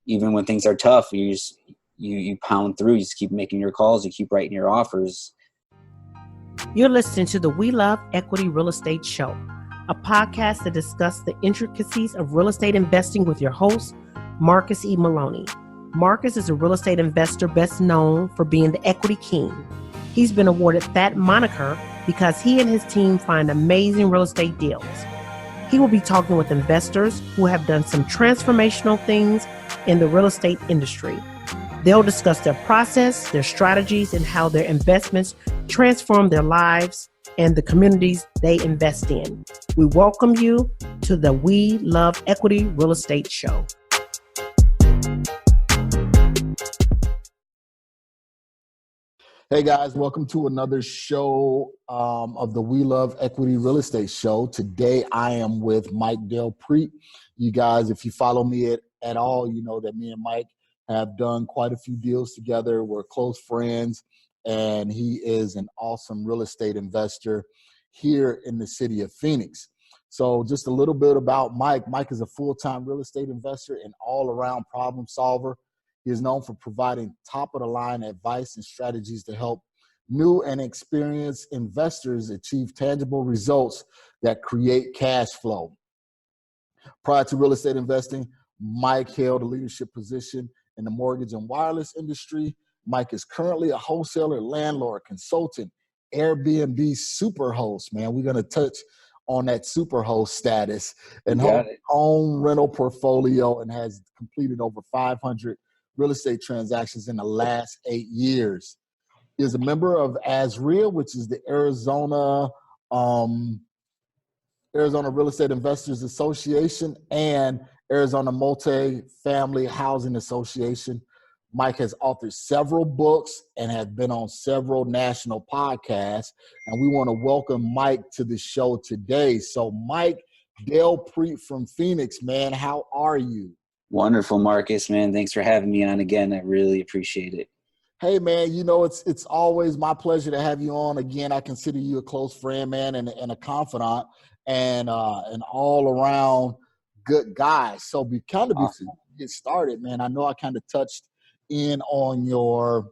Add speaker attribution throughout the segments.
Speaker 1: even when things are tough, you pound through, you just keep making your calls, you keep writing your offers.
Speaker 2: You're listening to the We.L.E.R.E Real Estate Show, a podcast that discusses the intricacies of real estate investing with your host, Marcus E. Maloney. Marcus is a real estate investor best known for being the equity king. He's been awarded that moniker because he and his team find amazing real estate deals. He will be talking with investors who have done some transformational things in the real estate industry. They'll discuss their process, their strategies, and how their investments transform their lives and the communities they invest in. We welcome you to the We.L.E.R.E Real Estate Show.
Speaker 3: Hey guys, welcome to another show of the We.L.E.R.E Real Estate Show. Today I am with Mike Del Prete. You guys, if you follow me at all, you know that me and Mike have done quite a few deals together. We're close friends, and he is an awesome real estate investor here in the city of Phoenix. So just a little bit about Mike. Mike is a full-time real estate investor and all-around problem solver. He is known for providing top-of-the-line advice and strategies to help new and experienced investors achieve tangible results that create cash flow. Prior to real estate investing, Mike held a leadership position in the mortgage and wireless industry. Mike is currently a wholesaler, landlord, consultant, Airbnb superhost. Man, we're going to touch on that superhost status, and own rental portfolio, and has completed over 500 real estate transactions in the last 8 years. He is a member of ASREA, which is the Arizona Real Estate Investors Association, and Arizona Multi-Family Housing Association. Mike has authored several books and has been on several national podcasts, and we want to welcome Mike to the show today. So Mike Del Prete from Phoenix, man, how are you?
Speaker 1: Wonderful, Marcus, man. Thanks for having me on again. I really appreciate it.
Speaker 3: Hey, man, you know, it's always my pleasure to have you on again. I consider you a close friend, man, and a confidant, and an all-around good guy. So before we get started, man, I know I kind of touched in on your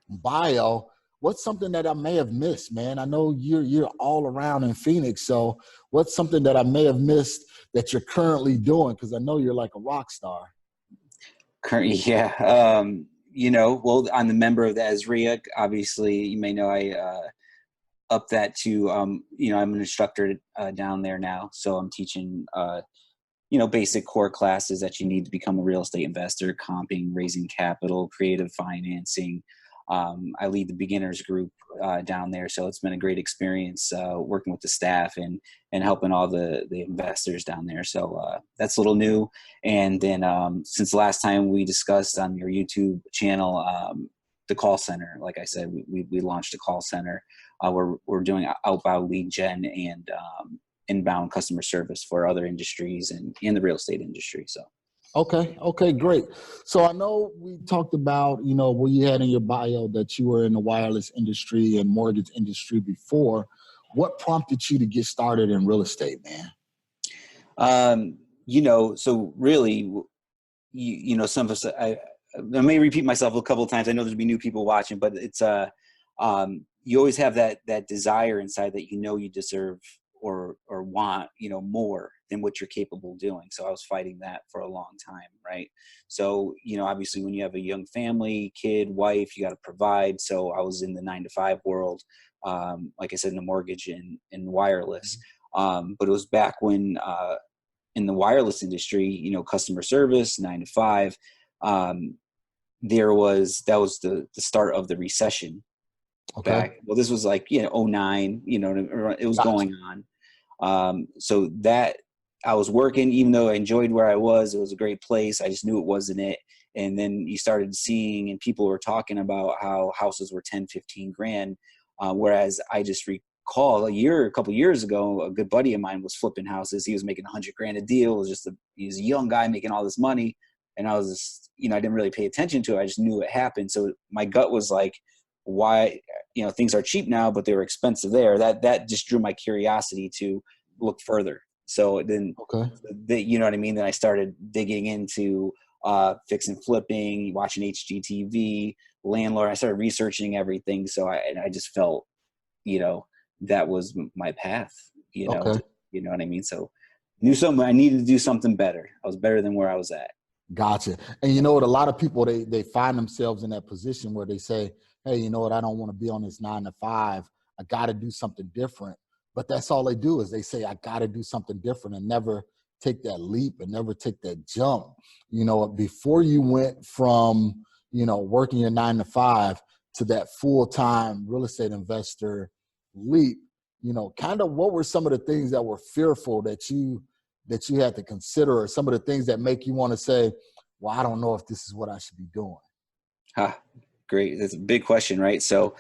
Speaker 3: bio. What's something that I may have missed, man? I know you're all around in Phoenix, so what's something that I may have missed that you're currently doing? Because I know you're like a rock star.
Speaker 1: Yeah. You know, well, I'm the member of the ASREA. Obviously, you may know I upped that to, you know, I'm an instructor down there now. So I'm teaching, you know, basic core classes that you need to become a real estate investor: comping, raising capital, creative financing. I lead the beginners group down there, so it's been a great experience working with the staff and helping all the investors down there. So that's a little new. And then since the last time we discussed on your YouTube channel, the call center, like I said, we launched a call center. We're doing outbound lead gen and inbound customer service for other industries and in the real estate industry. So.
Speaker 3: Okay, great. So I know we talked about, you know, what you had in your bio that you were in the wireless industry and mortgage industry before. What prompted you to get started in real estate, man?
Speaker 1: You know, so really, you know, some of us, I may repeat myself a couple of times. I know there'll be new people watching, but it's, you always have that desire inside that, you know, you deserve or want, you know, more than what you're capable of doing. So I was fighting that for a long time, right? So, you know, obviously when you have a young family, kid, wife, you got to provide. So I was in the 9-to-5 world, like I said, in the mortgage and wireless. But it was back when in the wireless industry, you know, customer service, 9-to-5, that was the start of the recession. Back. Well, this was like, you know, 2009, you know, it was going on. So that I was working, even though I enjoyed where I was, it was a great place. I just knew it wasn't it. And then you started seeing, and people were talking about how houses were 10, 15 grand. Whereas I just recall a couple years ago, a good buddy of mine was flipping houses. He was making 100 grand a deal. It was he was a young guy making all this money. And I was just, you know, I didn't really pay attention to it. I just knew it happened. So my gut was like, why, you know, things are cheap now, but they were expensive there. That just drew my curiosity to look further. So then, you know what I mean? Then I started digging into fix and flipping, watching HGTV, landlord. I started researching everything. So I just felt, that was my path,
Speaker 3: Okay.
Speaker 1: you know what I mean? So knew something, I needed to do something better. I was better than where I was at.
Speaker 3: Gotcha. And you know what? A lot of people, they find themselves in that position where they say, hey, you know what? I don't want to be on this 9 to 5. I got to do something different. But that's all they do is they say, I got to do something different, and never take that leap and never take that jump. Before you went from, working your 9 to 5 to that full-time real estate investor leap, kind of what were some of the things that were fearful that you had to consider, or some of the things that make you want to say, well, I don't know if this is what I should be doing?
Speaker 1: Great. That's a big question, right? So,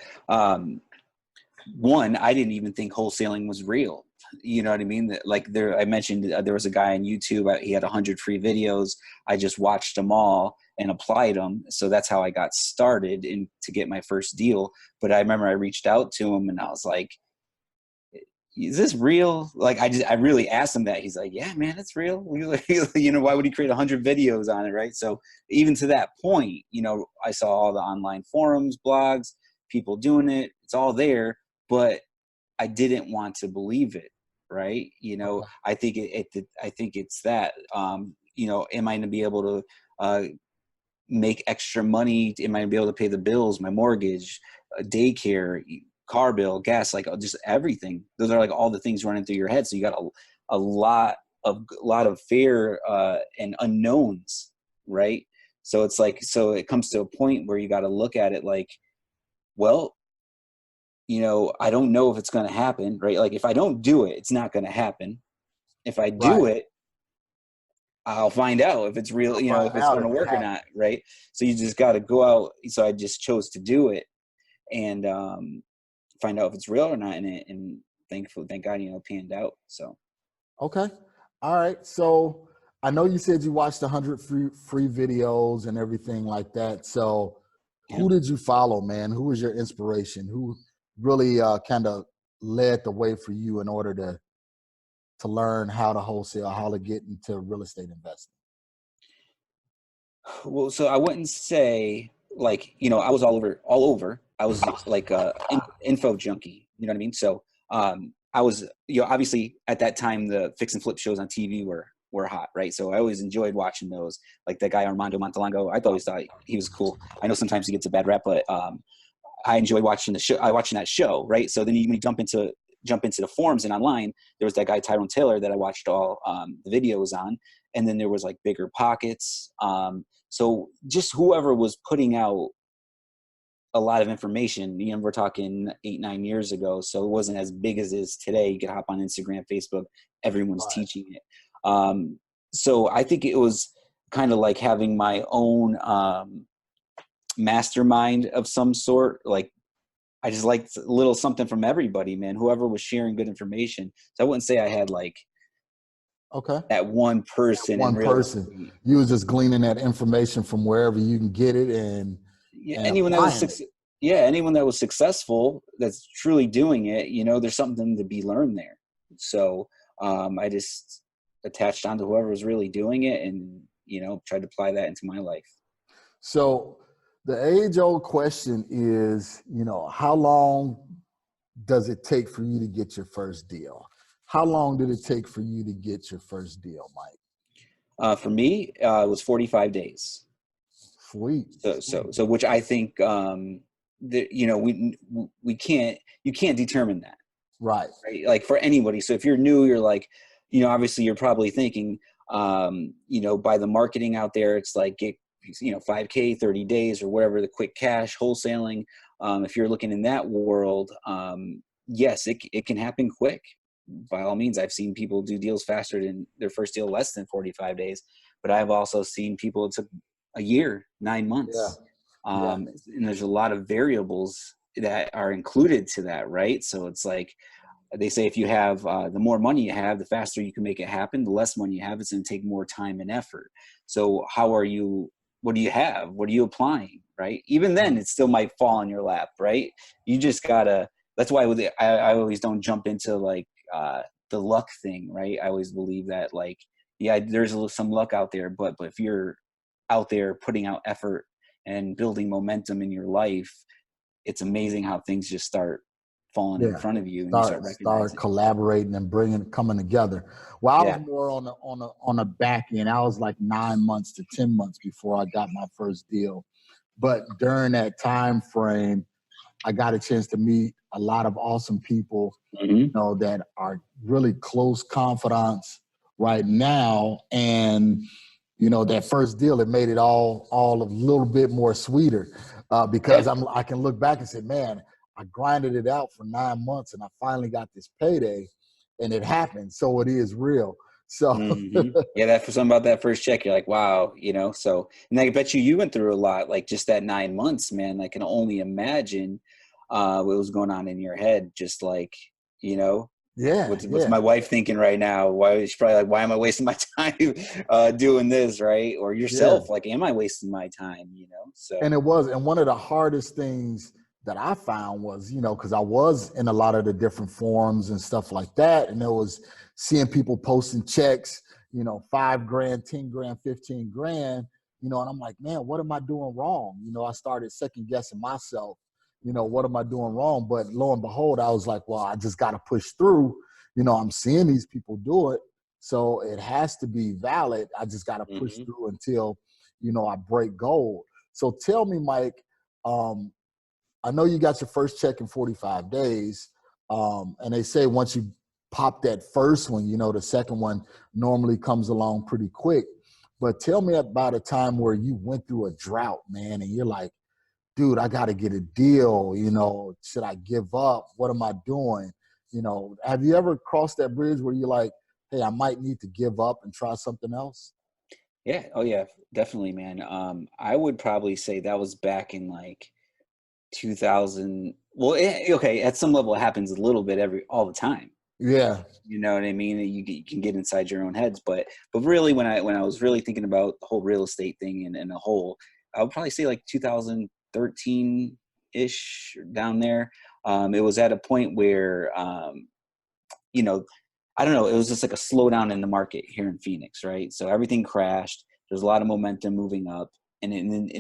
Speaker 1: one, I didn't even think wholesaling was real. You know what I mean? I mentioned, there was a guy on YouTube. He had 100 free videos. I just watched them all and applied them. So that's how I got started to get my first deal. But I remember I reached out to him and I was like, is this real? Like, I really asked him that. He's like, yeah, man, it's real. Why would he create 100 videos on it? Right. So even to that point, I saw all the online forums, blogs, people doing it. It's all there, but I didn't want to believe it. Right.
Speaker 3: Okay.
Speaker 1: I think I think it's that, am I going to be able to, make extra money? Am I going to be able to pay the bills, my mortgage, daycare, car bill, gas, like just everything? Those are like all the things running through your head. So you got a lot of fear, and unknowns. Right. So it's like, so it comes to a point where you got to look at it like, well, I don't know if it's going to happen, right? Like if I don't do it, it's not going to happen. If I do
Speaker 3: Right.
Speaker 1: it, I'll find out if it's real,
Speaker 3: Find
Speaker 1: if it's
Speaker 3: out
Speaker 1: going to
Speaker 3: if it
Speaker 1: work or
Speaker 3: happens.
Speaker 1: not. Right. So you just got to go out. So I just chose to do it and, find out if it's real or not. And thank God, panned out. So.
Speaker 3: Okay. All right. So I know you said you watched 100 free videos and everything like that. So
Speaker 1: Yeah.
Speaker 3: who did you follow, man? Who was your inspiration? Who really kind of led the way for you in order to learn how to wholesale, how to get into real estate investing?
Speaker 1: Well, so I wouldn't say like, I was all over. I was like info junkie, you know what I mean? So I was, obviously at that time the fix and flip shows on TV were hot, right? So I always enjoyed watching those. Like that guy Armando Montalongo, I always thought he was cool. I know sometimes he gets a bad rap, but I enjoy watching the show. Watching that show, right? So then when you jump into the forums and online, there was that guy Tyrone Taylor that I watched all the videos on, and then there was like Bigger Pockets. So just whoever was putting out a lot of information. We're talking 8-9 years ago, so it wasn't as big as it is today. You could hop on Instagram, Facebook, everyone's
Speaker 3: Right.
Speaker 1: teaching it. So I think it was kind of like having my own mastermind of some sort. Like I just liked a little something from everybody, man. Whoever was sharing good information. So I wouldn't say I had like
Speaker 3: Okay.
Speaker 1: that one person and
Speaker 3: One person.
Speaker 1: really,
Speaker 3: You was just gleaning that information from wherever you can get it and
Speaker 1: yeah,
Speaker 3: applying it.
Speaker 1: anyone that was successful, that's truly doing it, there's something to be learned there. So I just attached on to whoever was really doing it and, tried to apply that into my life.
Speaker 3: So the age-old question is, how long does it take for you to get your first deal? How long did it take for you to get your first deal, Mike?
Speaker 1: For me, it was 45 days.
Speaker 3: Sweet.
Speaker 1: So which I think, we can't, you can't determine that.
Speaker 3: Right.
Speaker 1: Right? Like for anybody. So if you're new, you're like, obviously you're probably thinking, by the marketing out there, it's like get, 5K, 30 days or whatever, the quick cash wholesaling. If you're looking in that world, yes, it can happen quick. By all means, I've seen people do deals faster than their first deal, less than 45 days. But I've also seen people, it took a year, 9
Speaker 3: Yeah.
Speaker 1: months.
Speaker 3: Yeah.
Speaker 1: And there's a lot of variables that are included to that, right? So it's like, they say if you have the more money you have, the faster you can make it happen. The less money you have, it's going to take more time and effort. So what do you have? What are you applying, right? Even then, it still might fall in your lap, right? You just gotta, that's why I always don't jump into like the luck thing, right? I always believe that like, yeah, there's some luck out there, but if you're out there putting out effort and building momentum in your life, it's amazing how things just start falling in front of you and you start recognizing.
Speaker 3: Collaborating and coming together. Well, I was
Speaker 1: Yeah.
Speaker 3: more on a back end. I was like 9 months to 10 months before I got my first deal. But during that time frame, I got a chance to meet a lot of awesome people, you know, that are really close confidants right now. And, you know, that first deal, it made it all a little bit more sweeter because I can look back and say, man, I grinded it out for 9 months and I finally got this payday and it happened. So it is real. So
Speaker 1: yeah, that for something about that first check, you're like, wow, you know. So, and I bet you went through a lot, like just that 9 months, man. I can only imagine what was going on in your head, just like, you know, what's my wife thinking right now? Why she's probably like, why am I wasting my time doing this, right? Or yourself, like, am I wasting my time? You know, so.
Speaker 3: And it was, and one of the hardest things that I found was, you know, because I was in a lot of the different forums and stuff like that, and there was seeing people posting checks, you know, $5,000, $10,000, $15,000, you know, and I'm like, man, what am I doing wrong? You know, I started second guessing myself. You know, what am I doing wrong? But lo and behold, I was like, well, I just got to push through. You know, I'm seeing these people do it, so it has to be valid. I just got to push through until, you know, I break gold. So tell me, Mike, I know you got your first check in 45 days. And they say once you pop that first one, you know, the second one normally comes along pretty quick. But tell me about a time where you went through a drought, man, and you're like, dude, I got to get a deal. You know, should I give up? What am I doing? You know, have you ever crossed that bridge where you're like, hey, I might need to give up and try something else?
Speaker 1: Yeah. Oh yeah, definitely, man. I would probably say that was back in like 2000. Well, okay, at some level it happens a little bit all the time.
Speaker 3: Yeah.
Speaker 1: You know what I mean? You can get inside your own heads, but really when I was really thinking about the whole real estate thing and the whole, I would probably say like 2013 ish down there. It was at a point where you know, I don't know, it was just like a slowdown in the market here in Phoenix, right? So everything crashed. There's a lot of momentum moving up, and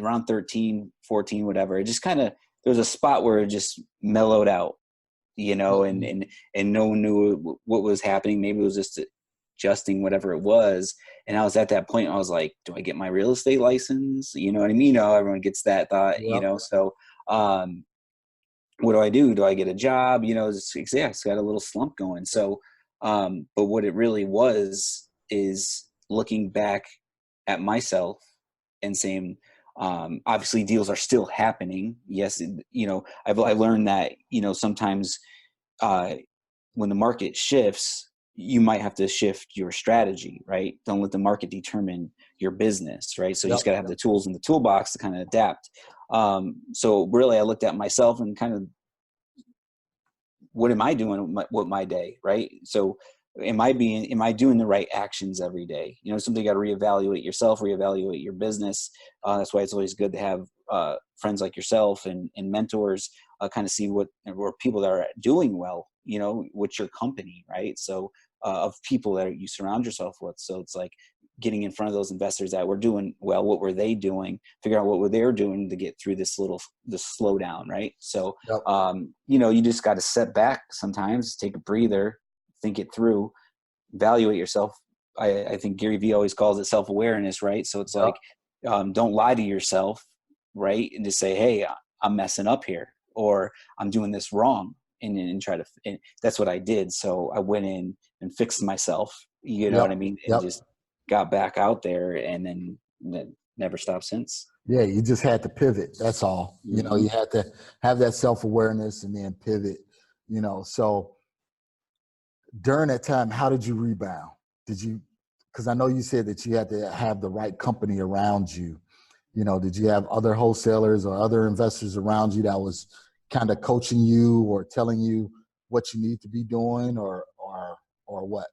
Speaker 1: around 13, 14, whatever, it just kind of, there was a spot where it just mellowed out, you know, and no one knew what was happening. Maybe it was just adjusting whatever it was. And I was at that point, I was like, do I get my real estate license? You know what I mean? You know, everyone gets that thought, you know, so, what do I do? Do I get a job? You know, it's got a little slump going. So, but what it really was is looking back at myself and saying, obviously deals are still happening. Yes. You know, I've learned that, you know, sometimes, when the market shifts, you might have to shift your strategy, right? Don't let the market determine your business, right? So you just got to have the tools in the toolbox to kind of adapt. So really I looked at myself and kind of, what am I doing with my day, right? So am I doing the right actions every day? You know, something you got to reevaluate yourself, reevaluate your business. That's why it's always good to have friends like yourself and mentors, kind of see what people that are doing well, you know, what's your company, right? So of people that you surround yourself with. So it's like getting in front of those investors that were doing well. What were they doing? Figure out what were they doing to get through this slowdown, right? So, you know, you just got to step back sometimes, take a breather, think it through, evaluate yourself. I think Gary Vee always calls it self-awareness, right? So it's like, don't lie to yourself, right? And just say, hey, I'm messing up here, or I'm doing this wrong, and try to, and that's what I did. So I went in and fixed myself, you know what I mean? And just got back out there, and then never stopped since.
Speaker 3: Yeah, you just had to pivot. That's all. You know, you had to have that self-awareness and then pivot, you know. So during that time, how did you rebound? Because I know you said that you had to have the right company around you. You know, did you have other wholesalers or other investors around you that was kind of coaching you or telling you what you need to be doing, or what?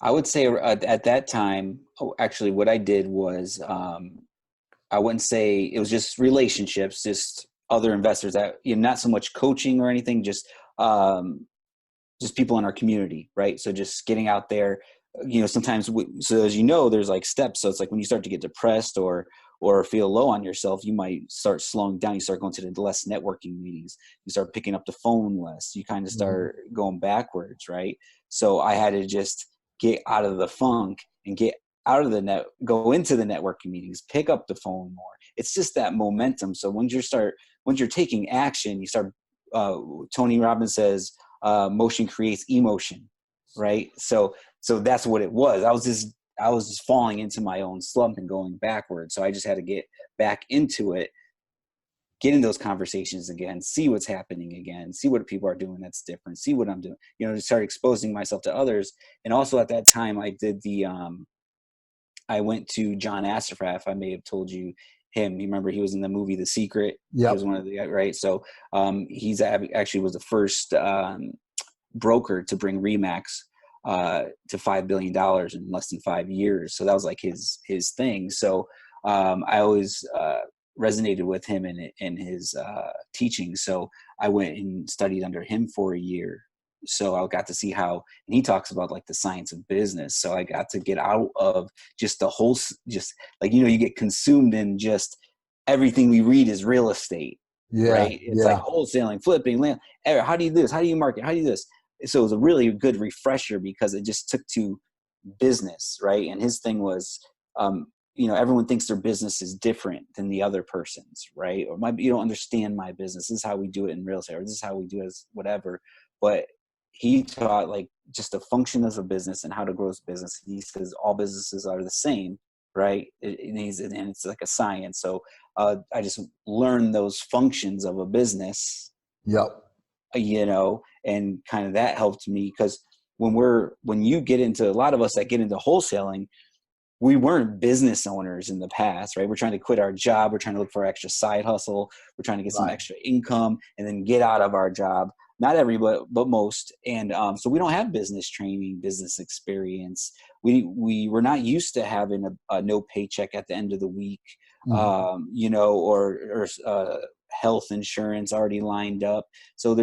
Speaker 1: I would say at that time, actually what I did was, I wouldn't say it was just relationships, just other investors that, you know, not so much coaching or anything, just people in our community, right? So just getting out there, sometimes, so as you know, there's like steps. So it's like when you start to get depressed or feel low on yourself, you might start slowing down. You start going to the less networking meetings. You start picking up the phone less. You kind of start going backwards, right? So I had to just get out of the funk and get out of go into the networking meetings, pick up the phone more. It's just that momentum. So once you're taking action, you start, Tony Robbins says, motion creates emotion, right? So that's what it was. I was just falling into my own slump and going backwards. So I just had to get back into it, get in those conversations again, see what's happening again, see what people are doing that's different, see what I'm doing, to start exposing myself to others. And also at that time I did I went to John Assaraf. I may have told you him. You remember he was in the movie The Secret.
Speaker 3: Yep.
Speaker 1: He was one of the, right. So he's actually was the first broker to bring Remax to $5 billion in less than 5 years. So that was like his thing. So I always resonated with him in his teaching. So I went and studied under him for a year. So I got to see how, and he talks about like the science of business. So I got to get out of just the whole, just like, you get consumed in just everything we read is real estate, right? It's like wholesaling, flipping, land. How do you do this? How do you market? How do you do this? So it was a really good refresher because it just took to business, right? And his thing was, everyone thinks their business is different than the other person's, right? Or you don't understand my business. This is how we do it in real estate, or this is how we do it as whatever. But he taught like just the function of a business and how to grow his business. He says all businesses are the same, right? And it's like a science. So I just learned those functions of a business.
Speaker 3: Yep.
Speaker 1: And kind of that helped me because when you get into, a lot of us that get into wholesaling, we weren't business owners in the past, right? We're trying to quit our job. We're trying to look for extra side hustle. We're trying to get some extra income and then get out of our job. Not everybody, but most. And so we don't have business training, business experience. We were not used to having a no paycheck at the end of the week, or health insurance already lined up. So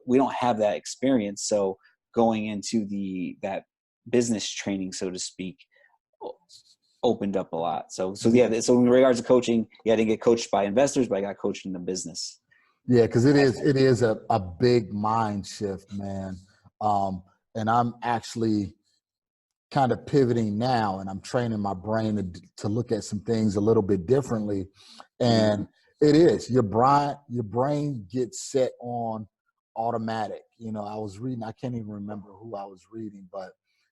Speaker 1: we don't have that experience. So going into that business training, so to speak, opened up a lot. So in regards to coaching, I didn't get coached by investors, but I got coached in the business.
Speaker 3: Yeah, because it is a big mind shift, man. And I'm actually kind of pivoting now, and I'm training my brain to look at some things a little bit differently. And it is your brain gets set on automatic. I was reading, I can't even remember who I was reading, but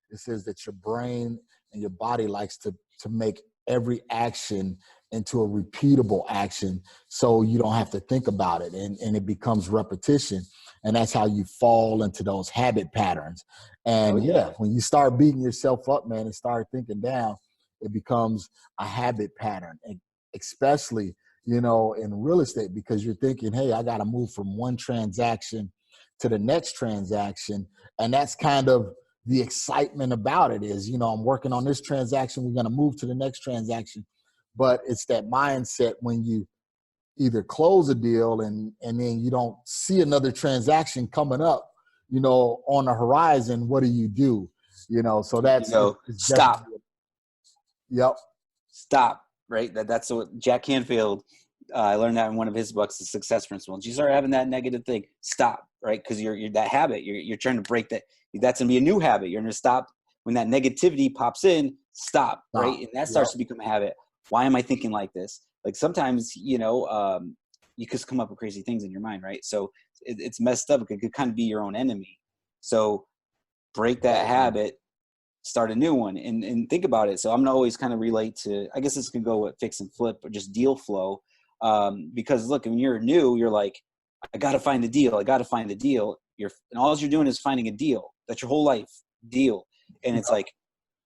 Speaker 3: it says that your brain and your body likes to make every action into a repeatable action so you don't have to think about it, and it becomes repetition, and that's how you fall into those habit patterns. And when you start beating yourself up, man, and start thinking down, it becomes a habit pattern, and especially in real estate, because you're thinking, hey, I got to move from one transaction to the next transaction. And that's kind of the excitement about it is, I'm working on this transaction, we're going to move to the next transaction. But it's that mindset when you either close a deal and then you don't see another transaction coming up, on the horizon. What do? So that's
Speaker 1: stop.
Speaker 3: Yep.
Speaker 1: Stop. Right. That's what Jack Canfield. I learned that in one of his books, The Success Principles. You start having that negative thing, stop. Right, because you're that habit. You're trying to break that. That's gonna be a new habit. You're gonna stop when that negativity pops in. Stop. Right, and that starts to become a habit. Why am I thinking like this? Like sometimes, you just come up with crazy things in your mind, right? So it's messed up. It could kind of be your own enemy. So break that habit, start a new one, and think about it. So I'm gonna always kind of relate to, I guess this can go with fix and flip, or just deal flow. Because look, when you're new, you're like, I got to find a deal. I got to find a deal. And all you're doing is finding a deal. That's your whole life, deal. And it's like,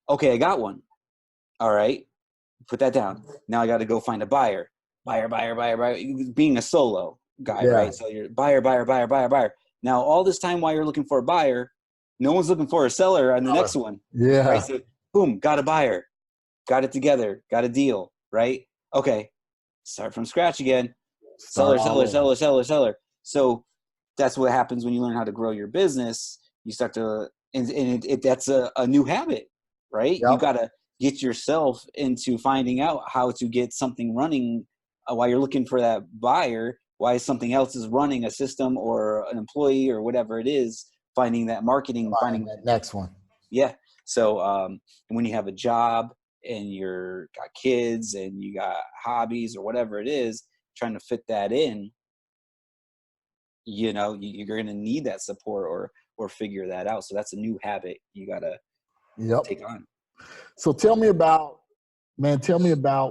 Speaker 1: okay, I got one. All right. Put that down. Now I got to go find a buyer. Buyer. Being a solo guy, right? So you're buyer. Now, all this time while you're looking for a buyer, no one's looking for a seller on the next one.
Speaker 3: Yeah.
Speaker 1: Right? So boom, got a buyer. Got it together. Got a deal, right? Okay. Start from scratch again. Seller. So that's what happens when you learn how to grow your business. You start to that's a new habit, right? You
Speaker 3: Yep.
Speaker 1: got to get yourself into finding out how to get something running while you're looking for that buyer, why something else is running a system or an employee or whatever it is, finding that marketing, finding
Speaker 3: that next one.
Speaker 1: Yeah. So when you have a job and you're got kids and you got hobbies or whatever it is, trying to fit that in, you know, you're going to need that support or figure that out. So that's a new habit you got to take on.
Speaker 3: So tell me about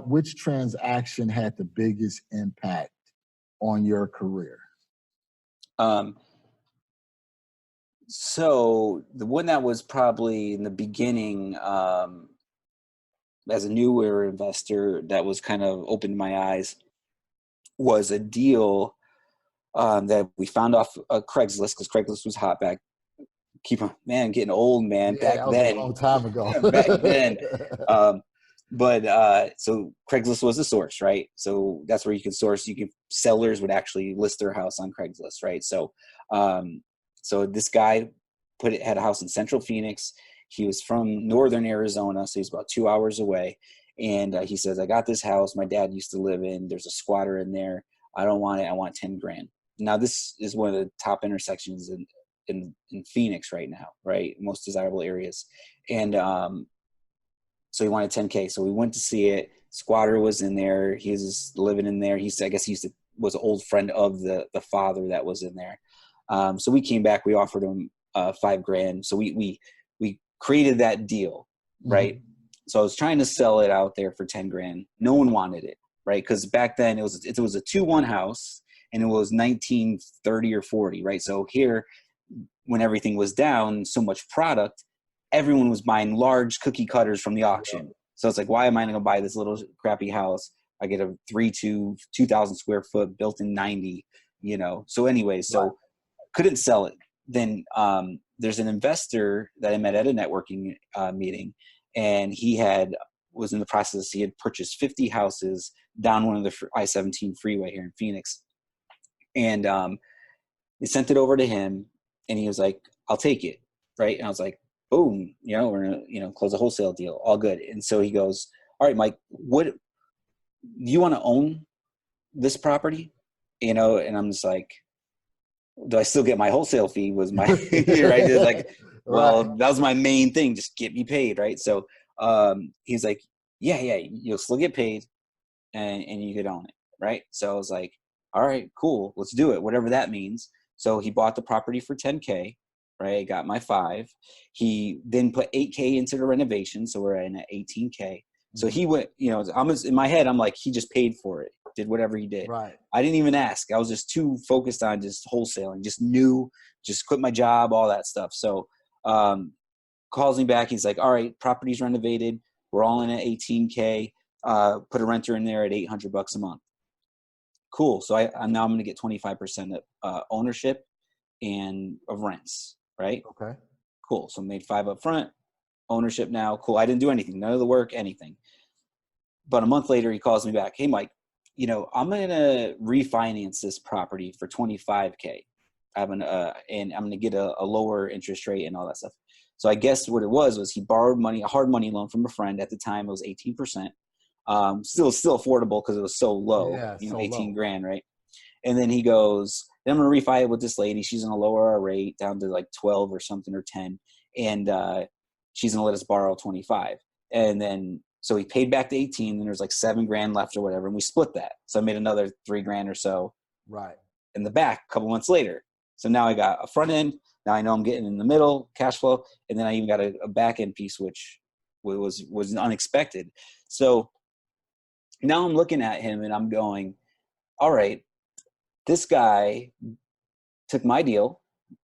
Speaker 3: which transaction had the biggest impact on your career.
Speaker 1: So the one that was probably in the beginning, as a newer investor, that was kind of opened my eyes, was a deal that we found off Craigslist, because Craigslist was hot back. Getting old, man.
Speaker 3: Yeah,
Speaker 1: Back
Speaker 3: that was
Speaker 1: then,
Speaker 3: a long time ago.
Speaker 1: back then. So Craigslist was the source, right? So that's where you can source. Sellers would actually list their house on Craigslist, right? So, so this guy had a house in Central Phoenix. He was from Northern Arizona, so he's about 2 hours away. And he says, "I got this house my dad used to live in. There's a squatter in there. I don't want it. I want 10 grand." Now, this is one of the top intersections in Phoenix right now, right? Most desirable areas. And so he wanted 10K. So we went to see it. Squatter was in there. He was living in there. I guess he was an old friend of the father that was in there. So we came back. We offered him $5 grand. So we created that deal, right? Mm-hmm. So I was trying to sell it out there for 10 grand. No one wanted it, right? Because back then it was a 2-1 house, and it was 1930 or 40, right? So here, when everything was down, so much product, everyone was buying large cookie cutters from the auction. So it's like, why am I going to buy this little crappy house? I get a 2,000 square foot built in 90, you know? So anyway, couldn't sell it. Then there's an investor that I met at a networking meeting, and he was in the process. He had purchased 50 houses down one of the I-17 freeway here in Phoenix. And they sent it over to him, and he was like, "I'll take it." Right. And I was like, boom, we're going to, close a wholesale deal. All good. And so he goes, "All right, Mike, do you want to own this property?" And I'm just like, do I still get my wholesale fee? Was my, right. It's like, well, that was my main thing. Just get me paid. Right. So he's like, yeah, you'll still get paid and you could own it. Right. So I was like, all right, cool. Let's do it. Whatever that means. So he bought the property for 10K. Right. I got my 5. He then put 8K into the renovation. So we're at 18K. So he went, in my head, I'm like, he just paid for it, did whatever he did.
Speaker 3: Right.
Speaker 1: I didn't even ask. I was just too focused on just wholesaling, just quit my job, all that stuff. So calls me back. He's like, all right, property's renovated. We're all in at 18K. Put a renter in there at $800 a month. Cool. So I'm going to get 25% of ownership and of rents. Right.
Speaker 3: Okay.
Speaker 1: Cool. So made 5 up front, ownership now. Cool. I didn't do anything, none of the work, anything. But a month later, he calls me back. "Hey, Mike, I'm going to refinance this property for 25K. And I'm going to get a lower interest rate and all that stuff." So I guess what it was he borrowed money, a hard money loan from a friend. At the time, it was 18%. Still affordable because it was so low, 18 grand, right? And then he goes, "Then I'm going to refi it with this lady. She's going to lower our rate down to like 12 or something or 10. And she's going to let us borrow 25. And then, so he paid back the 18, and there's like 7 grand left or whatever. And we split that. So I made another 3 grand or so.
Speaker 3: Right. In
Speaker 1: the back a couple months later. So now I got a front end. Now I know I'm getting in the middle, cash flow. And then I even got a back end piece, which was unexpected. So now I'm looking at him and I'm going, all right, this guy took my deal,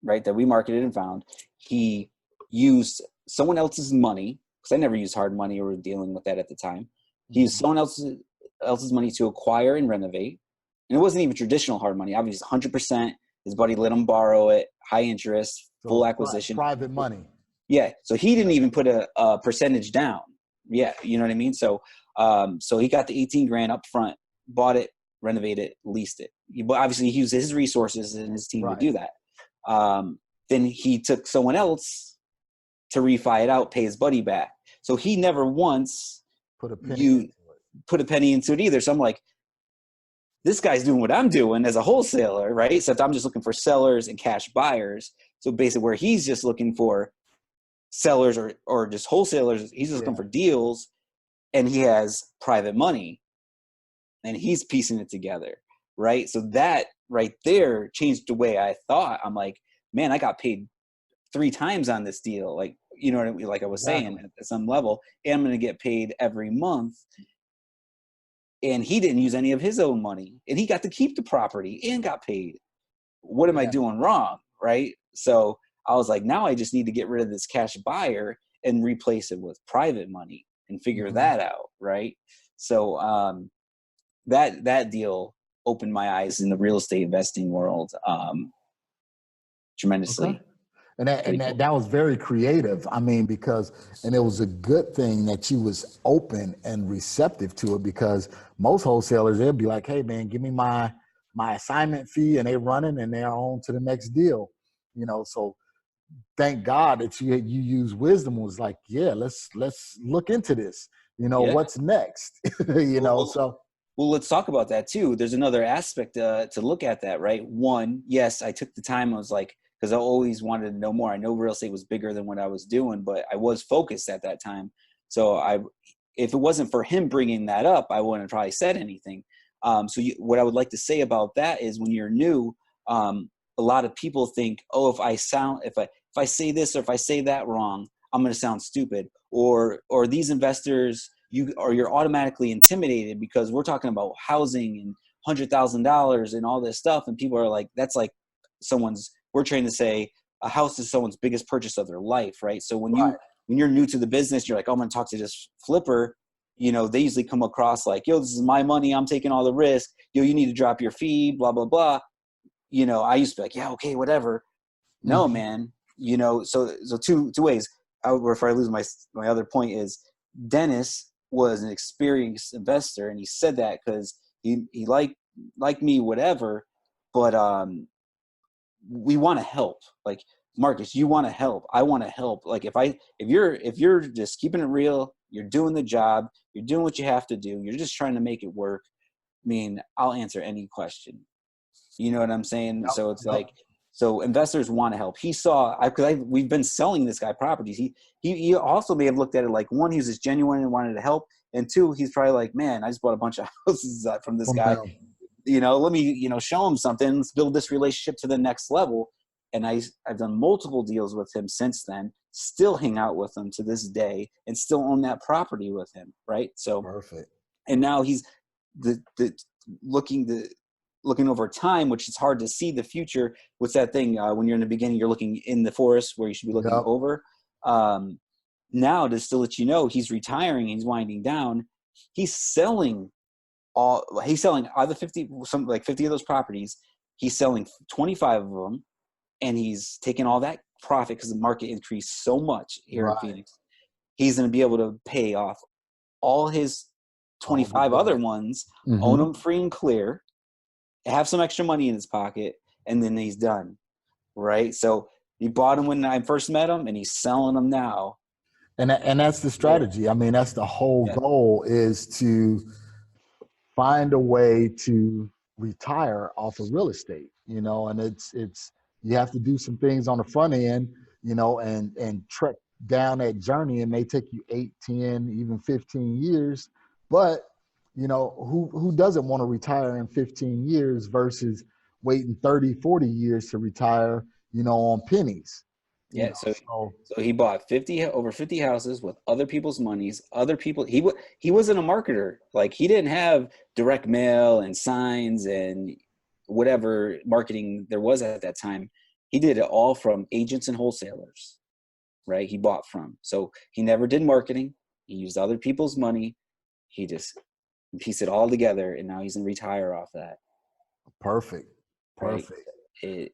Speaker 1: right, that we marketed and found. He used someone else's money, because I never used hard money or was dealing with that at the time. He used someone else's money to acquire and renovate. And it wasn't even traditional hard money. Obviously, 100%. His buddy let him borrow it, high interest, full acquisition.
Speaker 3: Private money.
Speaker 1: Yeah. So he didn't even put a percentage down. Yeah. You know what I mean? So so he got the 18 grand up front, bought it, renovated it, leased it. But obviously, he used his resources and his team to do that. Then he took someone else to refi it out, pay his buddy back. So he never once
Speaker 3: Put a penny into it.
Speaker 1: put a penny into it either. So I'm like, this guy's doing what I'm doing as a wholesaler, right? Except I'm just looking for sellers and cash buyers. So basically where he's just looking for sellers or just wholesalers, he's just looking for deals, and he has private money and he's piecing it together, right? So that right there changed the way I thought. I'm like, man, I got paid 3 times on this deal. Like, you know what I mean? Like I was saying, at some level, and I'm going to get paid every month. And he didn't use any of his own money, and he got to keep the property and got paid. What am I doing wrong? Right? So I was like, now I just need to get rid of this cash buyer and replace it with private money and figure that out. Right? So that deal opened my eyes in the real estate investing world tremendously.
Speaker 3: Okay. And that was very creative. I mean, because it was a good thing that you was open and receptive to it, because most wholesalers, they'll be like, hey man, give me my assignment fee, and they're running and they're on to the next deal. So thank God that you use wisdom, was like, yeah, let's look into this. What's next?
Speaker 1: Well, let's talk about that too. There's another aspect to look at that, right? One, yes, I took the time. I was like, because I always wanted to know more. I know real estate was bigger than what I was doing, but I was focused at that time. So if it wasn't for him bringing that up, I wouldn't have probably said anything. What I would like to say about that is, when you're new, a lot of people think, oh, if I say this or if I say that wrong, I'm going to sound stupid. Or these investors, you're automatically intimidated because we're talking about housing and $100,000 and all this stuff, and people are like, that's like we're trying to say a house is someone's biggest purchase of their life, right? So when you're new to the business, you're like, oh, I'm going to talk to this flipper. They usually come across like, yo, this is my money, I'm taking all the risk. Yo, you need to drop your fee, blah, blah, blah. I used to be like, yeah, okay, whatever. No, man. So two ways. Before I lose my other point is, Dennis was an experienced investor, and he said that because he liked me, whatever. But we want to help. Like, Marcus, you want to help. I want to help. Like, if you're just keeping it real, you're doing the job, you're doing what you have to do, you're just trying to make it work. I mean, I'll answer any question. You know what I'm saying?
Speaker 3: Yep.
Speaker 1: So it's like, so investors want to help. He saw, we've been selling this guy properties. He also may have looked at it like, one, he was just genuine and wanted to help. And two, he's probably like, man, I just bought a bunch of houses from this guy. Let me, show him something. Let's build this relationship to the next level. And I've done multiple deals with him since then, still hang out with him to this day, and still own that property with him. Right. So
Speaker 3: perfect.
Speaker 1: And now he's looking over time, which is hard to see the future. What's that thing? When you're in the beginning, you're looking in the forest where you should be looking over. Now, to still let you know, he's retiring, he's winding down. He's selling out of the 50 of those properties. He's selling 25 of them, and he's taking all that profit because the market increased so much here in Phoenix. He's going to be able to pay off all his 25 other ones, own them free and clear, have some extra money in his pocket, and then he's done. Right? So he bought them when I first met him, and he's selling them now.
Speaker 3: And that's the strategy. I mean, that's the whole goal, is to find a way to retire off of real estate, and it's you have to do some things on the front end, and trek down that journey. It may take you 8, 10, even 15 years, but who doesn't want to retire in 15 years versus waiting 30, 40 years to retire, on pennies.
Speaker 1: So he bought over 50 houses with other people's monies, other people. He wasn't a marketer. Like, he didn't have direct mail and signs and whatever marketing there was at that time. He did it all from agents and wholesalers, right? He bought from. So he never did marketing. He used other people's money. He just pieced it all together, and now he's going to retire off that.
Speaker 3: Perfect.
Speaker 1: Right?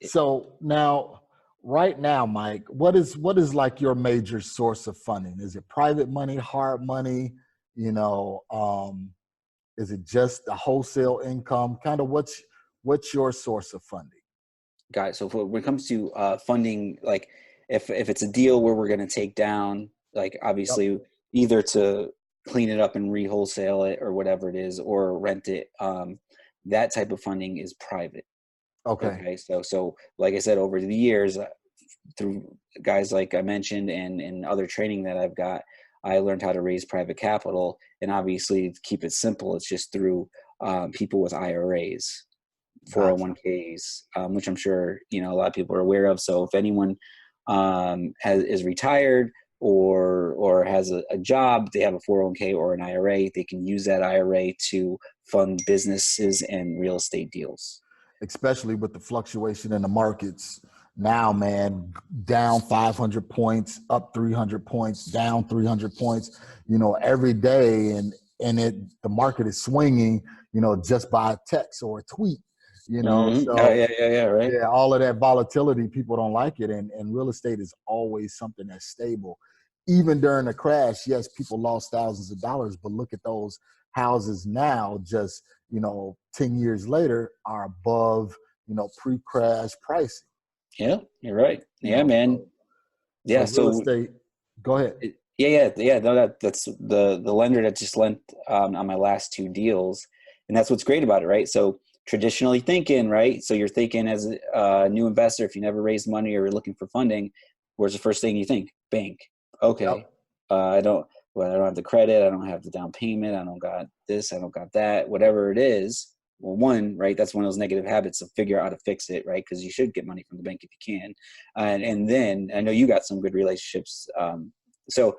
Speaker 3: So now, right now, Mike, what is like your major source of funding? Is it private money, hard money? Is it just the wholesale income? Kind of what's your source of funding?
Speaker 1: Got it. So when it comes to funding, like, if it's a deal where we're going to take down, like
Speaker 3: Yep.
Speaker 1: obviously either to clean it up and re-wholesale it or whatever it is, or rent it, that type of funding is private.
Speaker 3: Okay.
Speaker 1: Okay. So like I said, over the years, through guys like I mentioned and other training that I've got, I learned how to raise private capital. And obviously, to keep it simple, it's just through people with IRAs,
Speaker 3: Gotcha.
Speaker 1: 401ks, which I'm sure a lot of people are aware of. So if anyone is retired or has a job, they have a 401k or an IRA, they can use that IRA to fund businesses and real estate deals.
Speaker 3: Especially with the fluctuation in the markets now, man, down 500 points, up 300 points, down 300 points, every day. And the market is swinging, just by a text or a tweet,
Speaker 1: Mm-hmm. Oh,
Speaker 3: so
Speaker 1: yeah, right.
Speaker 3: yeah, all of that volatility, people don't like it. And real estate is always something that's stable. Even during the crash, yes, people lost thousands of dollars, but look at those houses now, just, 10 years later, are above, pre-crash pricing.
Speaker 1: Yeah, you're right. Yeah, man.
Speaker 3: So
Speaker 1: Yeah.
Speaker 3: real
Speaker 1: So
Speaker 3: estate, go ahead.
Speaker 1: yeah. No, that's the lender that just lent on my last two deals, and that's what's great about it, right? So traditionally thinking, right? So you're thinking as a new investor, if you never raised money or you're looking for funding, where's the first thing you think? Bank. Okay.
Speaker 3: Yep.
Speaker 1: I don't. Well, I don't have the credit. I don't have the down payment. I don't got this. I don't got that. Whatever it is. Well, one, right? That's one of those negative habits of figure out how to fix it, right? Because you should get money from the bank if you can. And then I know you got some good relationships. So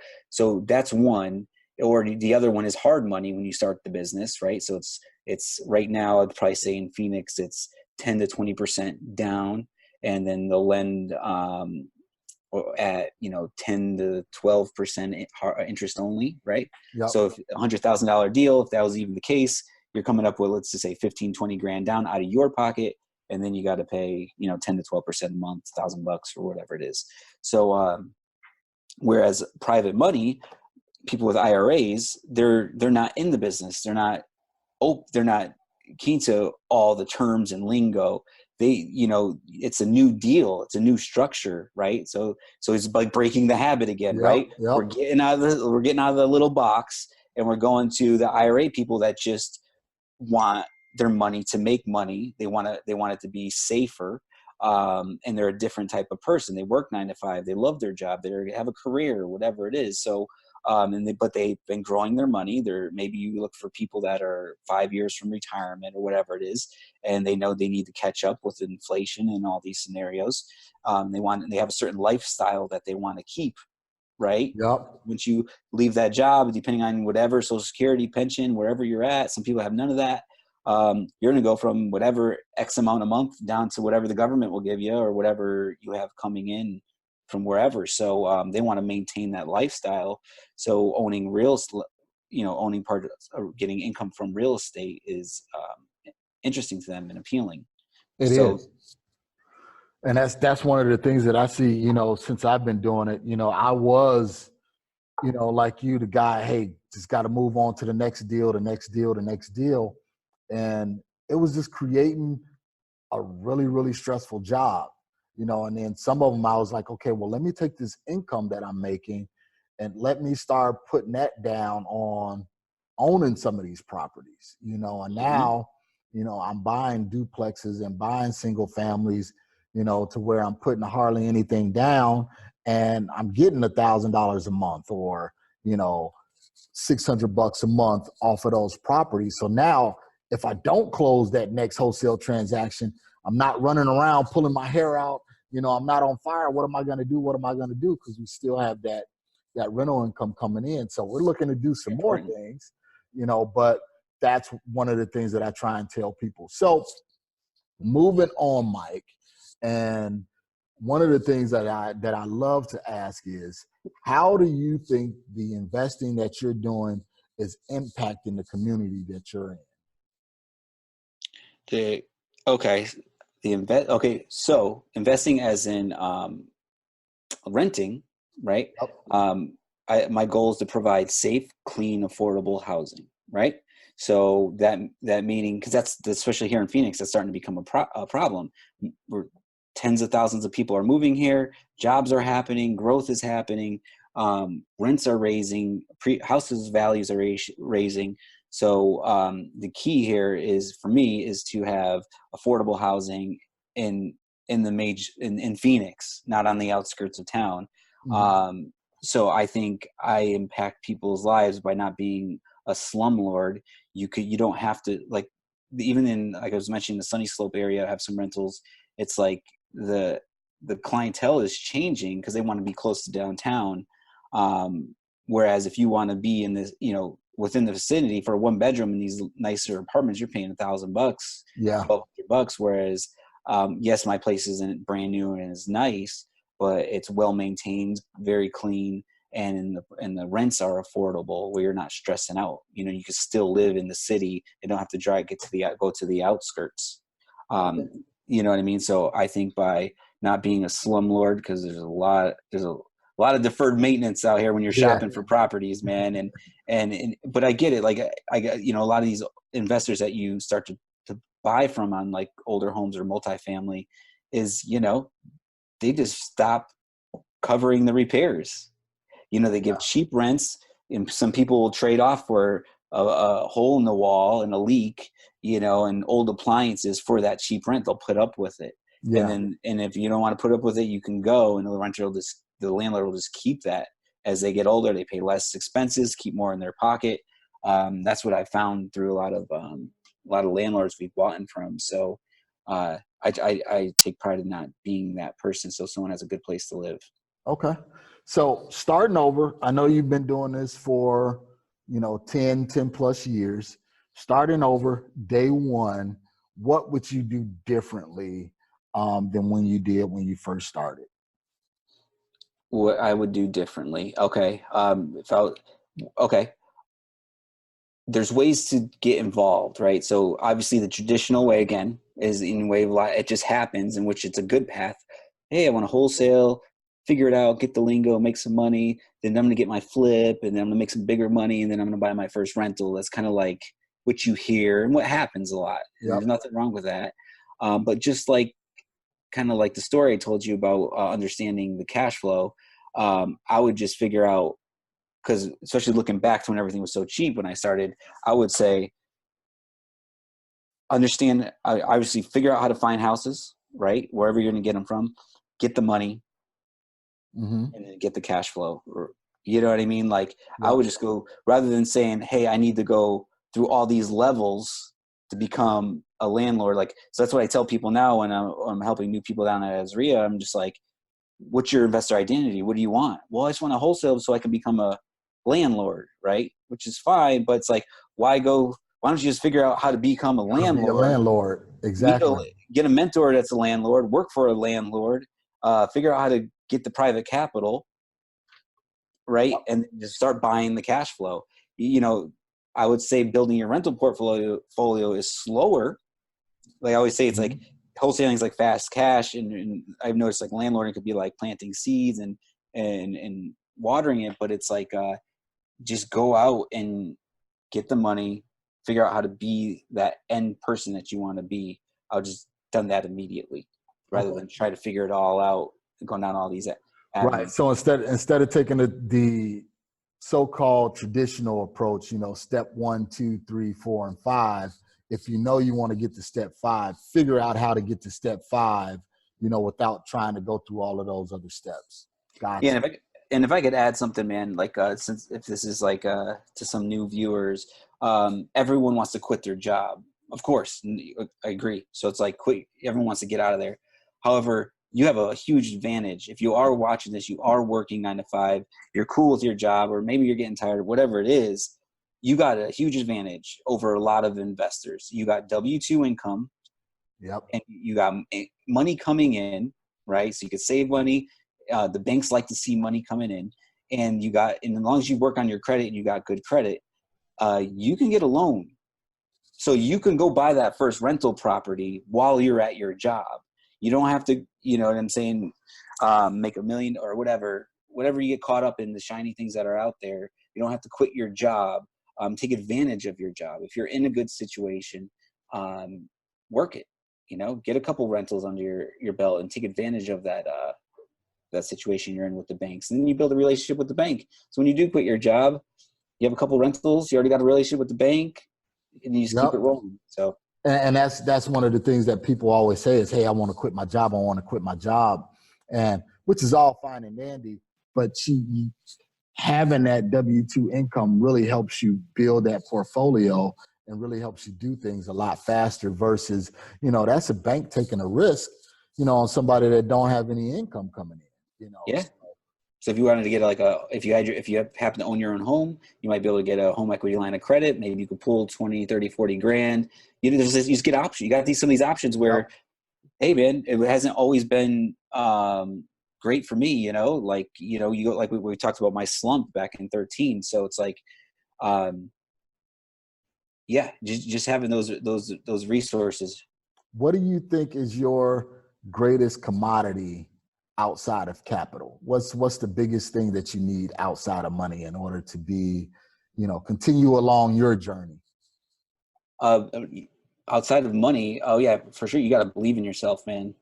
Speaker 1: that's one. Or the other one is hard money when you start the business, right? So it's right now I'd probably say in Phoenix it's 10 to 20% down, and then they'll lend at 10 to 12% interest only, right?
Speaker 3: Yep.
Speaker 1: So if $100,000 deal, if that was even the case, you're coming up with, let's just say 15, 20 grand down out of your pocket, and then you got to pay 10 to 12% a month, $1,000 or whatever it is. So whereas private money, people with IRAs, they're not in the business, they're not keen to all the terms and lingo. They, it's a new deal, it's a new structure, right? So it's like breaking the habit again,
Speaker 3: Yep.
Speaker 1: right?
Speaker 3: Yep.
Speaker 1: We're getting out of the little box, and we're going to the IRA people that just want their money to make money. They want it to be safer. And they're a different type of person. They work 9 to 5. They love their job. They have a career, whatever it is. So, but they've been growing their money. Maybe you look for people that are 5 years from retirement or whatever it is, and they know they need to catch up with inflation and all these scenarios. They have a certain lifestyle that they want to keep, right?
Speaker 3: Yep.
Speaker 1: Once you leave that job, depending on whatever, Social Security, pension, wherever you're at, some people have none of that. You're going to go from whatever X amount a month down to whatever the government will give you or whatever you have coming in from wherever. So they want to maintain that lifestyle. So owning owning part of getting income from real estate is interesting to them and appealing.
Speaker 3: It
Speaker 1: So
Speaker 3: is. And that's one of the things that I see, since I've been doing it. I was, like you, the guy, hey, just got to move on to the next deal, the next deal, the next deal. And it was just creating a really, really stressful job, and then some of them I was like, okay, well, let me take this income that I'm making and let me start putting that down on owning some of these properties, and now, I'm buying duplexes and buying single families, to where I'm putting hardly anything down and I'm getting $1,000 a month or, $600 a month off of those properties. So now if I don't close that next wholesale transaction, I'm not running around pulling my hair out. I'm not on fire. What am I going to do? What am I going to do? Because we still have that rental income coming in. So we're looking to do some more things, but that's one of the things that I try and tell people. So moving on, Mike, and one of the things that I love to ask is, how do you think the investing that you're doing is impacting the community that you're in?
Speaker 1: So investing as in renting, right?
Speaker 3: Yep.
Speaker 1: My goal is to provide safe, clean, affordable housing, right? So that meaning, because that's especially here in Phoenix, that's starting to become a problem. tens of thousands of people are moving here. Jobs are happening. Growth is happening. Rents are raising. Houses values are raising. So the key here is, for me, is to have affordable housing in Phoenix, not on the outskirts of town.
Speaker 3: Mhm.
Speaker 1: So I think I impact people's lives by not being a slumlord. You don't have to, like, even in, like I was mentioning, the Sunny Slope area, I have some rentals. It's like the clientele is changing because they want to be close to downtown. Whereas if you want to be in this, within the vicinity for a 1 bedroom in these nicer apartments, you're paying $1,000,
Speaker 3: Yeah.
Speaker 1: $1,200. Whereas, yes, my place isn't brand new and is nice, but it's well maintained, very clean, and the rents are affordable where you're not stressing out. You can still live in the city and don't have to go to the outskirts. You know what I mean? So I think by not being a slumlord, because there's a lot of deferred maintenance out here when you're
Speaker 3: Yeah.
Speaker 1: shopping for properties, man. But I get it. Like I got, a lot of these investors that you start to buy from on like older homes or multifamily is, they just stop covering the repairs. They give cheap rents, and some people will trade off for a hole in the wall and a leak, and old appliances for that cheap rent. They'll put up with it.
Speaker 3: Yeah.
Speaker 1: And if you don't want to put up with it, you can go, and the landlord will just keep that. As they get older, they pay less expenses, keep more in their pocket. That's what I found through a lot of landlords we've bought in from. So I take pride in not being that person, so someone has a good place to live.
Speaker 3: Okay. So starting over, I know you've been doing this for, 10 plus years. Starting over day one, what would you do differently than when you did when you first started?
Speaker 1: What I would do differently. Okay. Okay. There's ways to get involved, right? So obviously the traditional way, again, is in way of life. It just happens, in which it's a good path. Hey, I want to wholesale, figure it out, get the lingo, make some money. Then I'm going to get my flip, and then I'm going to make some bigger money, and then I'm going to buy my first rental. That's kind of like what you hear and what happens a lot. And
Speaker 3: Yep.
Speaker 1: there's nothing wrong with that. But just like, kind of like the story I told you about understanding the cash flow, I would just figure out, because especially looking back to when everything was so cheap when I started, I would say, obviously figure out how to find houses, right? Wherever you're going to get them from, get the money,
Speaker 3: Mm-hmm.
Speaker 1: and then get the cash flow. You know what I mean? Like, I
Speaker 3: Yep.
Speaker 1: would just go, rather than saying, hey, I need to go through all these levels to become a landlord. Like, so that's what I tell people now when I'm helping new people down at Azria. I'm just like, what's your investor identity? What do you want? Well, I just want to wholesale so I can become a landlord, right? Which is fine, but it's like, why don't you just figure out how to become a
Speaker 3: How to be a
Speaker 1: landlord?
Speaker 3: landlord. Exactly.
Speaker 1: Get a mentor that's a landlord, work for a landlord, figure out how to get the private capital, right? And just start buying the cash flow. I would say building your rental portfolio is slower. Like I always say, it's like wholesaling is like fast cash, and I've noticed like landlording could be like planting seeds and watering it, but it's like just go out and get the money, figure out how to be that end person that you want to be. I'll just done that immediately, rather
Speaker 3: Okay.
Speaker 1: than try to figure it all out and going down all these
Speaker 3: Right.
Speaker 1: avenues.
Speaker 3: So instead of taking the so-called traditional approach, step 1, 2, 3, 4, and 5, if you know you want to get to step 5, figure out how to get to step 5, without trying to go through all of those other steps.
Speaker 1: Yeah,
Speaker 3: Gotcha.
Speaker 1: and if I could add something, man, like since if this is like to some new viewers, everyone wants to quit their job, of course. I agree. So it's like quit. Everyone wants to get out of there. However, you have a huge advantage if you are watching this. You are working 9 to 5. You're cool with your job, or maybe you're getting tired, whatever it is. You got a huge advantage over a lot of investors. You got W-2 income,
Speaker 3: Yep.
Speaker 1: and you got money coming in, right? So you could save money. The banks like to see money coming in, and as long as you work on your credit and you got good credit, you can get a loan. So you can go buy that first rental property while you're at your job. You don't have to, you know what I'm saying, make $1 million or whatever you get caught up in the shiny things that are out there. You don't have to quit your job. Take advantage of your job. If you're in a good situation, work it. get a couple rentals under your belt and take advantage of that situation you're in with the banks. And then you build a relationship with the bank. So when you do quit your job, you have a couple rentals, you already got a relationship with the bank, and you just keep it rolling. So,
Speaker 3: and that's one of the things that people always say is, hey, I want to quit my job. I want to quit my job. And which is all fine and dandy, but having that W-2 income really helps you build that portfolio and really helps you do things a lot faster versus, that's a bank taking a risk, on somebody that don't have any income coming in,
Speaker 1: Yeah. So if you wanted to get if you happen to own your own home, you might be able to get a home equity line of credit. Maybe you could pull 20, 30, 40 grand. You just get options. You got some of these options where, hey man, it hasn't always been, great for me, you go like we talked about my slump back in 13. So it's like, just having those resources.
Speaker 3: What do you think is your greatest commodity outside of capital? What's the biggest thing that you need outside of money in order to be, continue along your journey?
Speaker 1: Outside of money, oh yeah, for sure. You got to believe in yourself, man.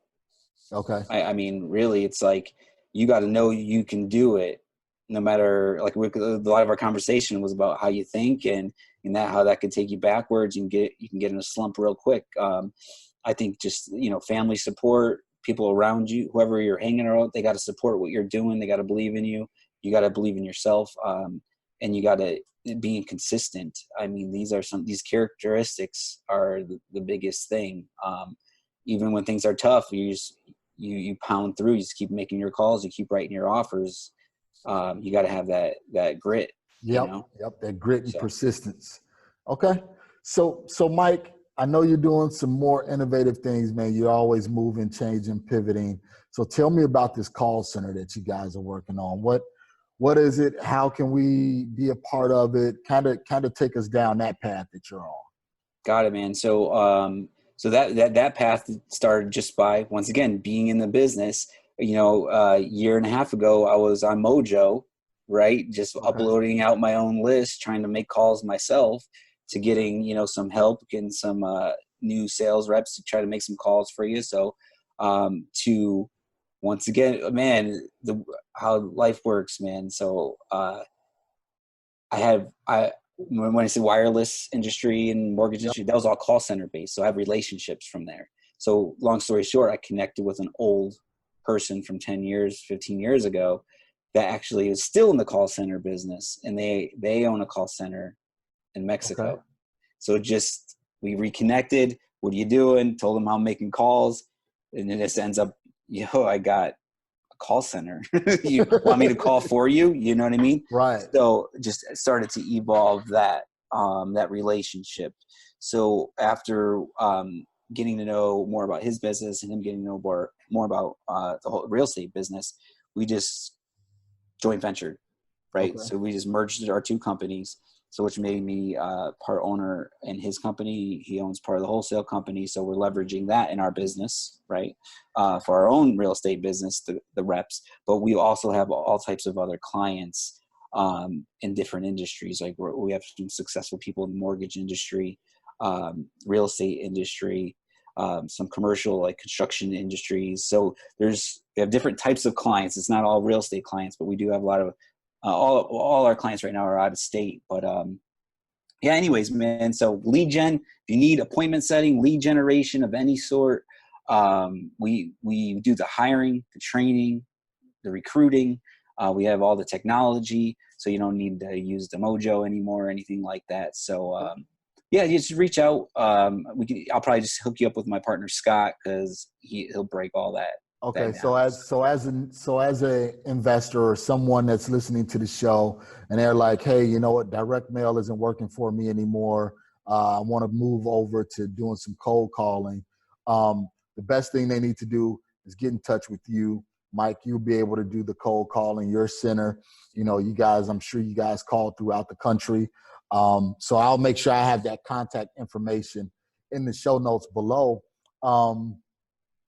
Speaker 3: Okay.
Speaker 1: I mean, really, it's like you got to know you can do it, no matter a lot of our conversation was about how you think and how that could take you backwards. You can get in a slump real quick. I think just family support, people around you, whoever you're hanging around, they got to support what you're doing. They got to believe in you. You got to believe in yourself, and you got to be consistent. I mean, these characteristics are the biggest thing. Even when things are tough, you pound through. You just keep making your calls. You keep writing your offers. You got to have that grit.
Speaker 3: Yep. That grit and persistence. Okay. So Mike, I know you're doing some more innovative things, man. You're always moving, changing, pivoting. So tell me about this call center that you guys are working on. What is it? How can we be a part of it? Kind of take us down that path that you're on.
Speaker 1: Got it, man. So that path started just by, once again, being in the business. A year and a half ago, I was on Mojo, right? Just uploading out my own list, trying to make calls myself, to getting, some help, getting some new sales reps to try to make some calls for you. So to, once again, man, how life works, man. So when I say wireless industry and mortgage industry, that was all call center based. So I have relationships from there. So long story short, I connected with an old person from 10 years, 15 years ago that actually is still in the call center business, and they own a call center in Mexico.
Speaker 3: Okay.
Speaker 1: So we reconnected. What are you doing? Told him I'm making calls. And then this ends up, I got a call center. You want me to call for you? You know what I mean?
Speaker 3: Right.
Speaker 1: So just started to evolve that relationship. So after getting to know more about his business and him getting to know more about the whole real estate business, we just joint ventured, right?
Speaker 3: Okay.
Speaker 1: So we just merged our two companies. So which made me part owner in his company. He owns part of the wholesale company. So we're leveraging that in our business, right? For our own real estate business, the reps. But we also have all types of other clients in different industries. Like we have some successful people in the mortgage industry, real estate industry, some commercial like construction industries. So we have different types of clients. It's not all real estate clients, but we do have a lot of all our clients right now are out of state. But anyways, man. So lead gen, if you need appointment setting, lead generation of any sort, we do the hiring, the training, the recruiting. We have all the technology, so you don't need to use the Mojo anymore or anything like that. So you just reach out. I'll probably just hook you up with my partner Scott, because he'll break all that.
Speaker 3: Okay, so as a investor or someone that's listening to the show, and they're like, hey, you know what, direct mail isn't working for me anymore. I want to move over to doing some cold calling. The best thing they need to do is get in touch with you, Mike. You'll be able to do the cold calling. Your center, you guys, I'm sure you guys call throughout the country. So I'll make sure I have that contact information in the show notes below.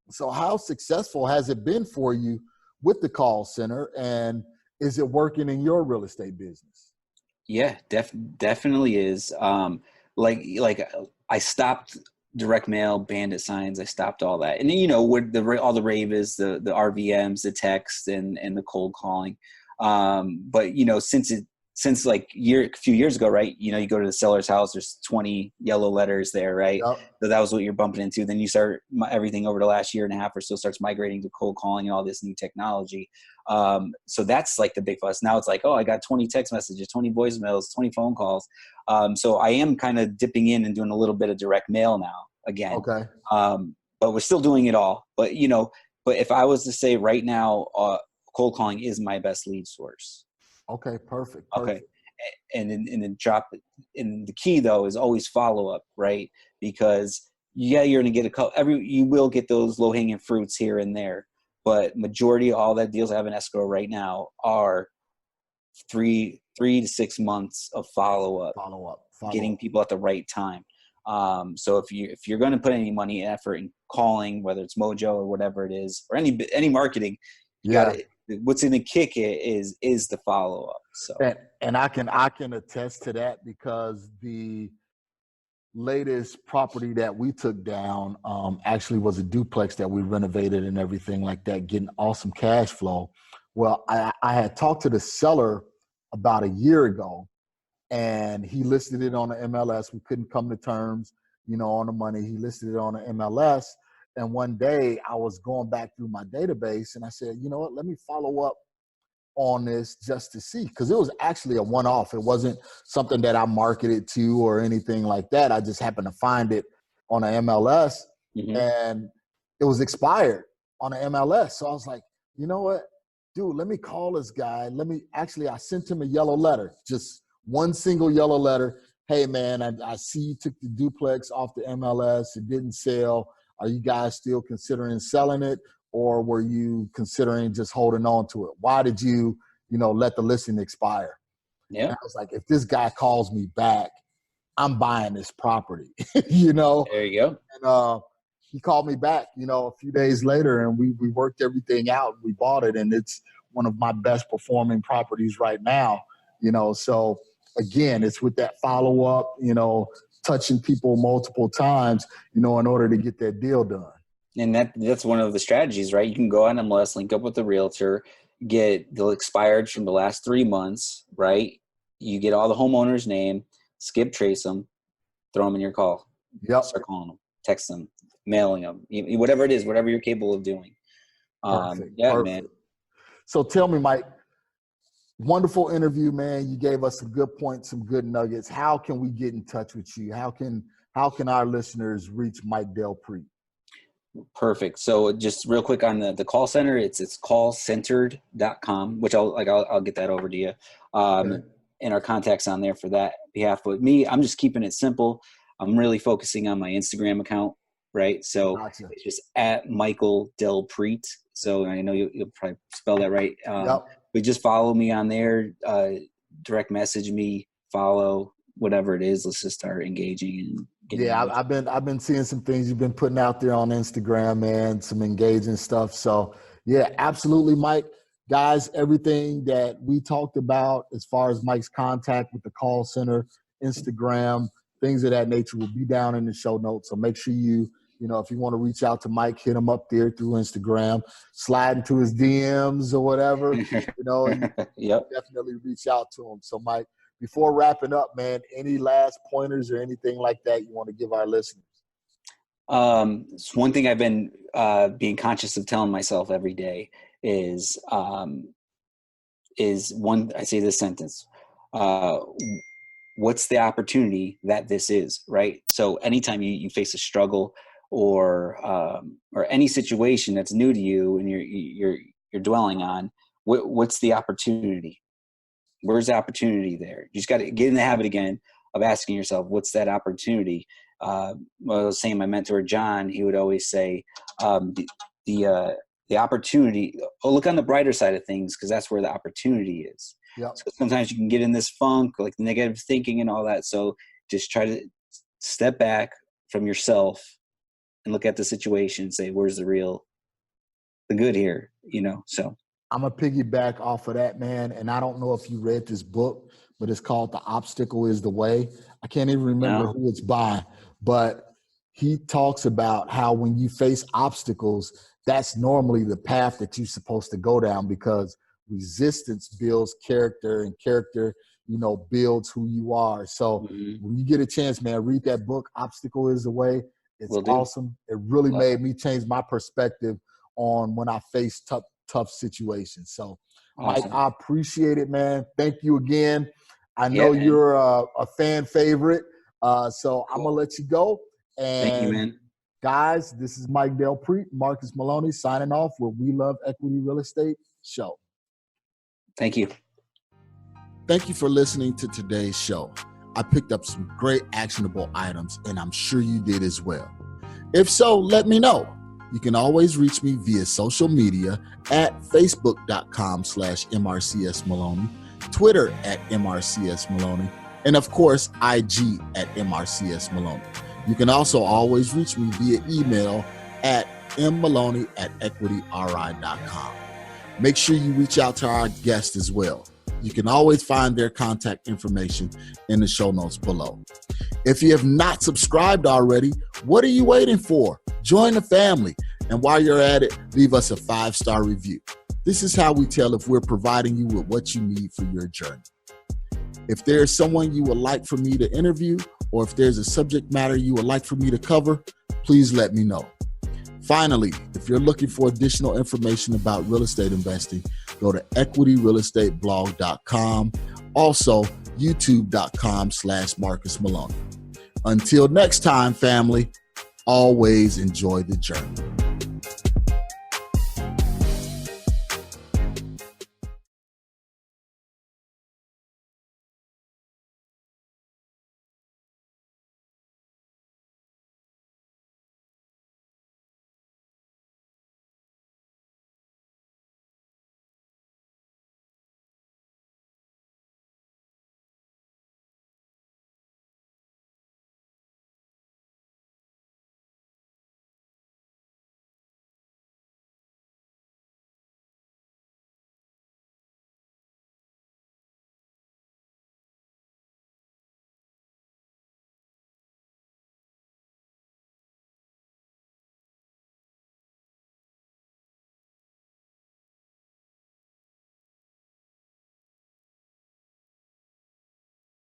Speaker 3: So how successful has it been for you with the call center, and is it working in your real estate business?
Speaker 1: Yeah, definitely is. Like I stopped direct mail, bandit signs. I stopped all that. And then, you know, with all the rave is the RVMs, the text and the cold calling. But you know, since like a few years ago, right? You know, you go to the seller's house, there's 20 yellow letters there, right?
Speaker 3: Yep.
Speaker 1: So that was what you're bumping into. Then you start everything over the last year and a half or so starts migrating to cold calling and all this new technology. So that's like the big fuss. Now it's like, oh, I got 20 text messages, 20 voicemails, 20 phone calls. So I am kind of dipping in and doing a little bit of direct mail now again.
Speaker 3: Okay.
Speaker 1: But we're still doing it all. But, you know, if I was to say right now, cold calling is my best lead source.
Speaker 3: Okay, perfect.
Speaker 1: Okay. And then drop it. And the key though is always follow up, right? Because you're going to get you will get those low hanging fruits here and there, but majority of all that deals I have in escrow right now are 3 to 6 months of follow up, getting people at the right time. So if you're going to put any money and effort in calling, whether it's Mojo or whatever it is, or any marketing, you gotta, what's in the kick is the follow up. So
Speaker 3: and I can attest to that, because the latest property that we took down actually was a duplex that we renovated and everything like that, getting awesome cash flow. Well, I had talked to the seller about a year ago, and he listed it on the MLS. We couldn't come to terms, you know, on the money. He listed it on the MLS. And one day I was going back through my database and I said, you know what, let me follow up on this just to see, because it was actually a one-off. It wasn't something that I marketed to or anything like that. I just happened to find it on the MLS, and it was expired on the MLS. So I was like, you know what, dude, let me call this guy. I sent him a yellow letter, just one single yellow letter. Hey man, I see you took the duplex off the MLS. It didn't sell. Are you guys still considering selling it? Or were you considering just holding on to it? Why did you, let the listing expire?
Speaker 1: Yeah.
Speaker 3: And I was like, if this guy calls me back, I'm buying this property, There you go. And he called me back, a few days later, and we worked everything out. We bought it, and it's one of my best performing properties right now, So again, it's with that follow up, touching people multiple times, in order to get that deal done.
Speaker 1: And that's one of the strategies, right? You can go on MLS, link up with the realtor, get the expired from the last 3 months, right? You get all the homeowner's name, skip trace them, throw them in your call.
Speaker 3: Yep.
Speaker 1: Start calling them, text them, mailing them, whatever it is, whatever you're capable of doing.
Speaker 3: Perfect.
Speaker 1: Man.
Speaker 3: So tell me, Mike, wonderful interview, man. You gave us some good points, some good nuggets. How can we get in touch with you? How can our listeners reach Mike Del Prete?
Speaker 1: Perfect. So just real quick on the call center, it's callcentered.com, which I'll get that over to you.
Speaker 3: Okay.
Speaker 1: And our contacts on there for that behalf. But me, I'm just keeping it simple. I'm really focusing on my Instagram account, right? So
Speaker 3: Gotcha.
Speaker 1: It's just at Michael Del Prete. So I know you'll probably spell that right.
Speaker 3: Yep.
Speaker 1: But just follow me on there, direct message me, follow, whatever it is. Let's just start engaging and
Speaker 3: I've been seeing some things you've been putting out there on Instagram, man, some engaging stuff. So yeah, absolutely, Mike. Guys, everything that we talked about as far as Mike's contact with the call center, Instagram, things of that nature will be down in the show notes. So make sure if you want to reach out to Mike, hit him up there through Instagram, slide into his DMs or whatever,
Speaker 1: Yep.
Speaker 3: Definitely reach out to him. So Mike, before wrapping up, man, any last pointers or anything like that you want to give our listeners?
Speaker 1: It's one thing I've been being conscious of telling myself every day is I say this sentence, what's the opportunity that this is, right? So anytime you face a struggle or any situation that's new to you and you're dwelling on, what's the opportunity? Where's the opportunity there? You just got to get in the habit again of asking yourself, what's that opportunity? I was saying my mentor, John, he would always say, the opportunity, look on the brighter side of things, because that's where the opportunity is.
Speaker 3: Yep.
Speaker 1: So sometimes you can get in this funk, like negative thinking and all that. So just try to step back from yourself and look at the situation and say, where's the good here, so.
Speaker 3: I'm going to piggyback off of that, man. And I don't know if you read this book, but it's called The Obstacle is the Way. I can't even remember who it's by, but he talks about how when you face obstacles, that's normally the path that you're supposed to go down, because resistance builds character, and character, builds who you are. So when you get a chance, man, read that book, Obstacle is the Way. It's awesome. It really made me change my perspective on when I face tough situations. So,
Speaker 1: awesome.
Speaker 3: Mike, I appreciate it, man. Thank you again. I know you're a fan favorite, so I'm going to let you go. And
Speaker 1: thank you, man.
Speaker 3: Guys, this is Mike Del Prete, Marcus Maloney, signing off with We Love Equity Real Estate Show.
Speaker 1: Thank you.
Speaker 3: Thank you for listening to today's show. I picked up some great actionable items, and I'm sure you did as well. If so, let me know. You can always reach me via social media at facebook.com/MRCSMaloney, Twitter at MRCSMaloney, and of course, IG at MRCSMaloney. You can also always reach me via email at mmaloney@equityri.com. Make sure you reach out to our guests as well. You can always find their contact information in the show notes below. If you have not subscribed already, what are you waiting for? Join the family. And while you're at it, leave us a 5-star review. This is how we tell if we're providing you with what you need for your journey. If there's someone you would like for me to interview, or if there's a subject matter you would like for me to cover, please let me know. Finally, if you're looking for additional information about real estate investing, go to equityrealestateblog.com. Also, youtube.com/Marcus Maloney. Until next time, family, always enjoy the journey.